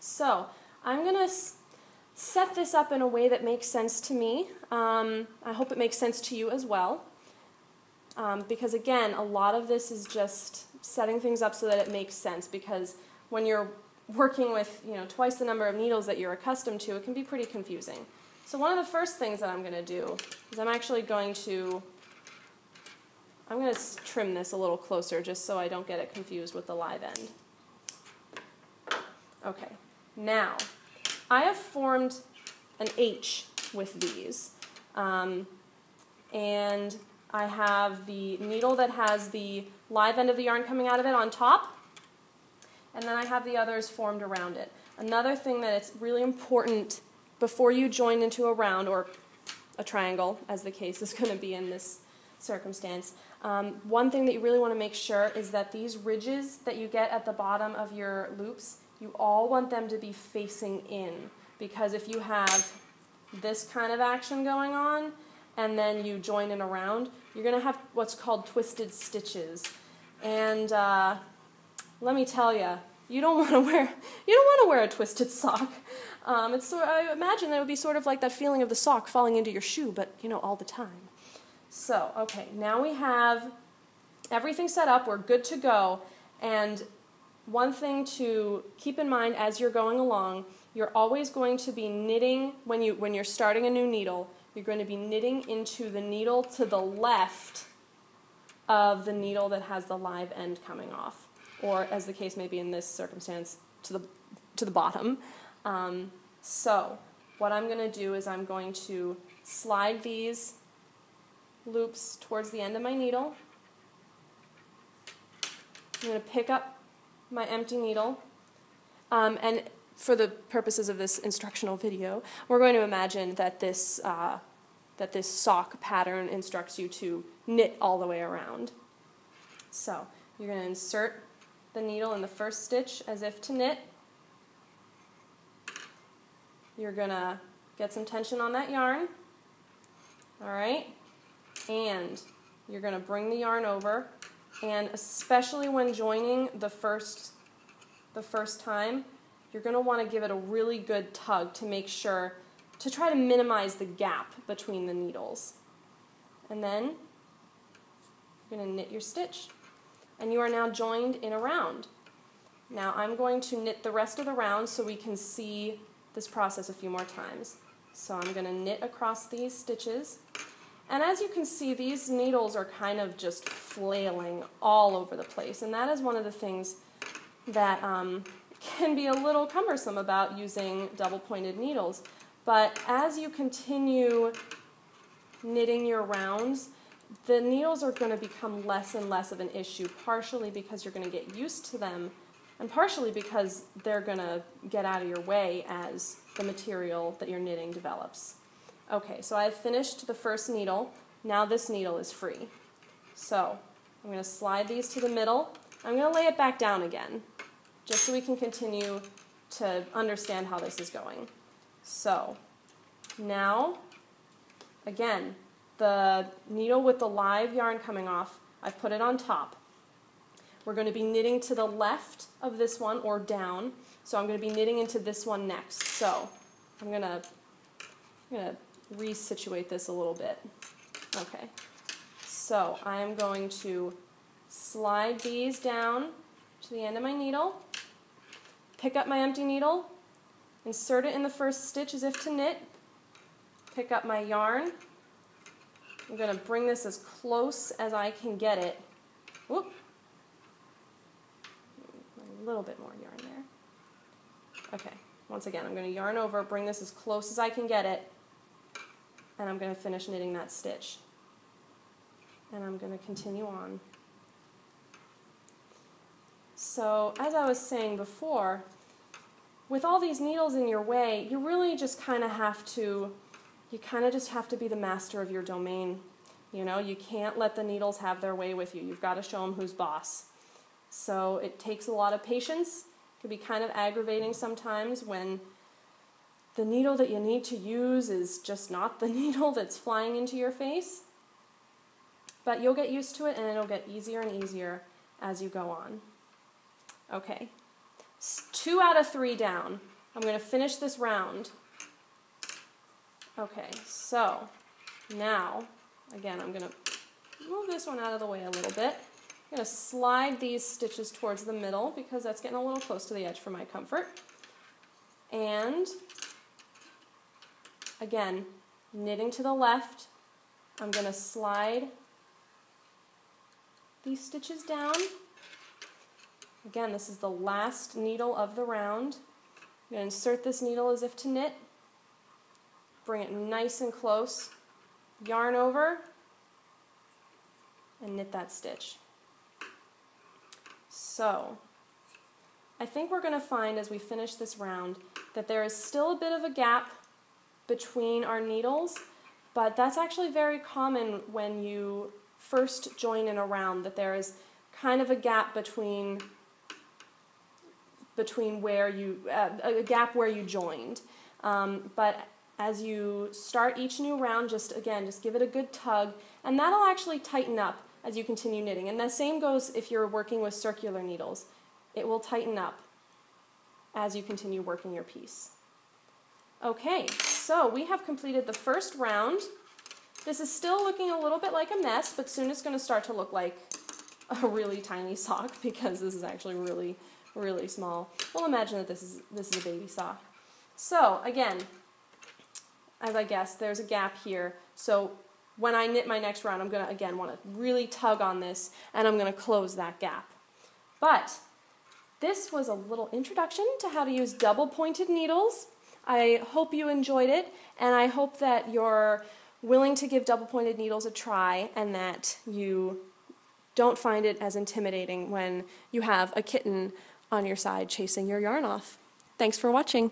So I'm going to set this up in a way that makes sense to me. I hope it makes sense to you as well. Because again, a lot of this is just setting things up so that it makes sense, because when you're working with twice the number of needles that you're accustomed to, it can be pretty confusing. So one of the first things that I'm going to do is I'm going to trim this a little closer just so I don't get it confused with the live end. Okay, now I have formed an H with these, and I have the needle that has the live end of the yarn coming out of it on top, and then I have the others formed around it. Another thing that it's really important before you join into a round or a triangle, as the case is going to be in this circumstance, one thing that you really want to make sure is that these ridges that you get at the bottom of your loops, you all want them to be facing in, because if you have this kind of action going on and then you join in around, you're going to have what's called twisted stitches. And let me tell you, you don't want to wear a twisted sock. I imagine that it would be sort of like that feeling of the sock falling into your shoe, but all the time. So, okay, now we have everything set up. We're good to go. And one thing to keep in mind as you're going along, you're always going to be knitting when you're starting a new needle. You're going to be knitting into the needle to the left of the needle that has the live end coming off, or as the case may be in this circumstance, to the bottom. So what I'm going to do is I'm going to slide these loops towards the end of my needle. I'm going to pick up my empty needle, and for the purposes of this instructional video, we're going to imagine that this sock pattern instructs you to knit all the way around. So you're going to insert the needle in the first stitch as if to knit. You're going to get some tension on that yarn, all right? And you're going to bring the yarn over, and especially when joining the first time, you're going to want to give it a really good tug to make sure, to try to minimize the gap between the needles. And then you're going to knit your stitch, and you are now joined in a round. Now I'm going to knit the rest of the round so we can see this process a few more times. So I'm going to knit across these stitches, and as you can see, these needles are kind of just flailing all over the place, and that is one of the things that can be a little cumbersome about using double-pointed needles. But as you continue knitting your rounds, the needles are going to become less and less of an issue, partially because you're going to get used to them, and partially because they're going to get out of your way as the material that you're knitting develops. Okay, so I've finished the first needle. Now this needle is free. So I'm going to slide these to the middle. I'm going to lay it back down again, just so we can continue to understand how this is going. So now, again, the needle with the live yarn coming off, I've put it on top. We're going to be knitting to the left of this one, or down, so I'm going to be knitting into this one next. So I'm going to resituate this a little bit. Okay, so I'm going to slide these down to the end of my needle, pick up my empty needle, insert it in the first stitch as if to knit, pick up my yarn. I'm going to bring this as close as I can get it. Whoop. A little bit more yarn there. Okay, once again, I'm going to yarn over, bring this as close as I can get it, and I'm going to finish knitting that stitch. And I'm going to continue on. So, as I was saying before, with all these needles in your way, you really just kind of have to be the master of your domain. You can't let the needles have their way with you. You've got to show them who's boss. So it takes a lot of patience. It can be kind of aggravating sometimes when the needle that you need to use is just not the needle that's flying into your face. But you'll get used to it, and it'll get easier and easier as you go on. Okay, 2 out of 3 down. I'm going to finish this round. Okay, so now, again, I'm going to move this one out of the way a little bit. I'm going to slide these stitches towards the middle because that's getting a little close to the edge for my comfort. And again, knitting to the left, I'm going to slide these stitches down. Again, this is the last needle of the round. I'm going to insert this needle as if to knit, bring it nice and close, yarn over, and knit that stitch. So, I think we're going to find as we finish this round that there is still a bit of a gap between our needles, but that's actually very common when you first join in a round, that there is kind of a gap between where you, a gap where you joined. But as you start each new round, just give it a good tug, and that'll actually tighten up as you continue knitting. And the same goes if you're working with circular needles. It will tighten up as you continue working your piece. Okay, so we have completed the first round. This is still looking a little bit like a mess, but soon it's going to start to look like a really tiny sock because this is actually really, really small. We'll imagine that this is a baby sock. So again, as I guessed, there's a gap here. So when I knit my next round, I'm going to, again, want to really tug on this, and I'm going to close that gap. But this was a little introduction to how to use double-pointed needles. I hope you enjoyed it, and I hope that you're willing to give double-pointed needles a try and that you don't find it as intimidating when you have a kitten on your side chasing your yarn off. Thanks for watching.